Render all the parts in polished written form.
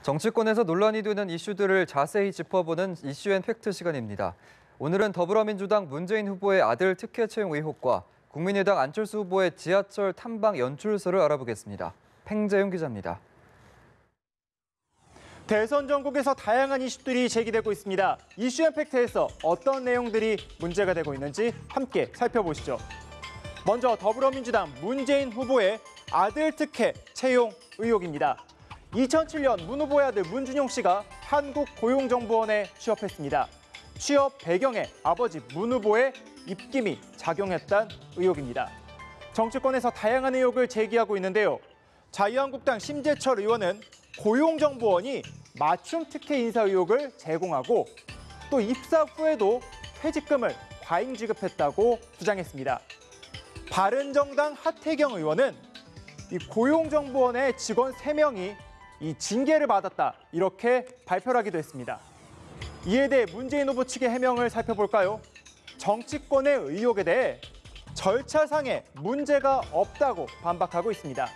정치권에서 논란이 되는 이슈들을 자세히 짚어보는 이슈앤팩트 시간입니다. 오늘은 더불어민주당 문재인 후보의 아들 특혜 채용 의혹과 국민의당 안철수 후보의 지하철 탐방 연출서를 알아보겠습니다. 팽재용 기자입니다. 대선 전국에서 다양한 이슈들이 제기되고 있습니다. 이슈앤팩트에서 어떤 내용들이 문제가 되고 있는지 함께 살펴보시죠. 먼저 더불어민주당 문재인 후보의 아들 특혜 채용 의혹입니다. 2007년 문 후보의 아들 문준용 씨가 한국고용정보원에 취업했습니다. 취업 배경에 아버지 문 후보의 입김이 작용했다는 의혹입니다. 정치권에서 다양한 의혹을 제기하고 있는데요. 자유한국당 심재철 의원은 고용정보원이 맞춤 특혜 인사 의혹을 제공하고 또 입사 후에도 퇴직금을 과잉 지급했다고 주장했습니다. 바른정당 하태경 의원은 이 고용정보원의 직원 3명이 이 징계를 받았다 이렇게 발표를 하기도 했습니다. 이에 대해 문재인 후보 측의 해명을 살펴볼까요? 정치권의 의혹에 대해 절차상의 문제가 없다고 반박하고 있습니다.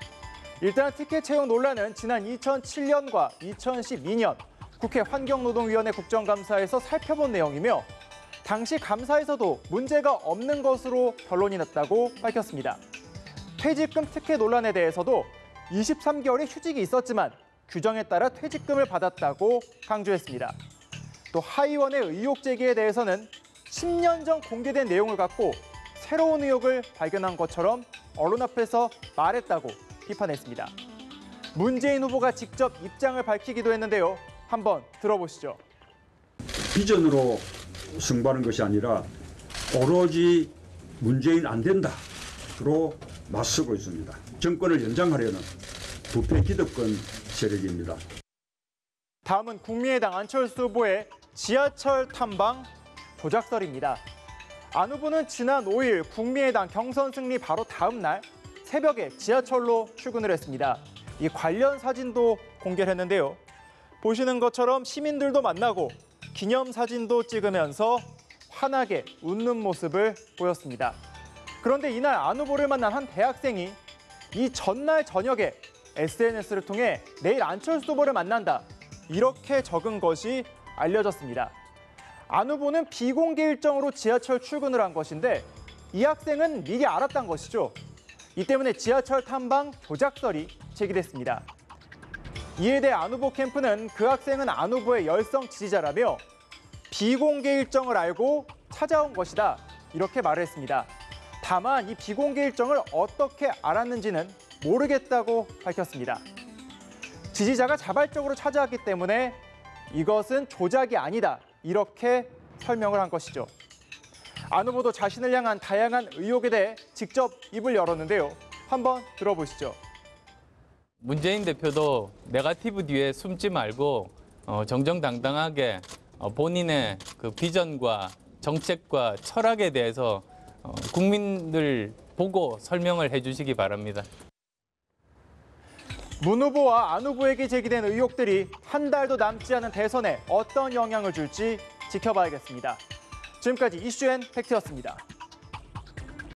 일단 특혜 채용 논란은 지난 2007년과 2012년 국회 환경노동위원회 국정감사에서 살펴본 내용이며 당시 감사에서도 문제가 없는 것으로 결론이 났다고 밝혔습니다. 퇴직금 특혜 논란에 대해서도 23개월의 휴직이 있었지만 규정에 따라 퇴직금을 받았다고 강조했습니다. 또 하의원의 의혹 제기에 대해서는 10년 전 공개된 내용을 갖고 새로운 의혹을 발견한 것처럼 언론 앞에서 말했다고 비판했습니다. 문재인 후보가 직접 입장을 밝히기도 했는데요. 한번 들어보시죠. 비전으로 승부하는 것이 아니라 오로지 문재인 안 된다로 맞서고 있습니다. 정권을 연장하려는 부패 기득권 세력입니다. 다음은 국민의당 안철수 후보의 지하철 탐방 조작설입니다. 안 후보는 지난 5일 국민의당 경선 승리 바로 다음 날 새벽에 지하철로 출근을 했습니다. 이 관련 사진도 공개를 했는데요. 보시는 것처럼 시민들도 만나고 기념사진도 찍으면서 환하게 웃는 모습을 보였습니다. 그런데 이날 안 후보를 만난 한 대학생이 이 전날 저녁에 SNS를 통해 내일 안철수 후보를 만난다 이렇게 적은 것이 알려졌습니다. 안 후보는 비공개 일정으로 지하철 출근을 한 것인데 이 학생은 미리 알았던 것이죠. 이 때문에 지하철 탐방 조작설이 제기됐습니다. 이에 대해 안 후보 캠프는 그 학생은 안 후보의 열성 지지자라며 비공개 일정을 알고 찾아온 것이다 이렇게 말을 했습니다. 다만 이 비공개 일정을 어떻게 알았는지는 모르겠다고 밝혔습니다. 지지자가 자발적으로 찾아왔기 때문에 이것은 조작이 아니다 이렇게 설명을 한 것이죠. 안 후보도 자신을 향한 다양한 의혹에 대해 직접 입을 열었는데요. 한번 들어보시죠. 문재인 대표도 네거티브 뒤에 숨지 말고 정정당당하게 본인의 그 비전과 정책과 철학에 대해서 국민들 보고 설명을 해주시기 바랍니다. 문 후보와 안 후보에게 제기된 의혹들이 한 달도 남지 않은 대선에 어떤 영향을 줄지 지켜봐야겠습니다. 지금까지 이슈앤팩트였습니다.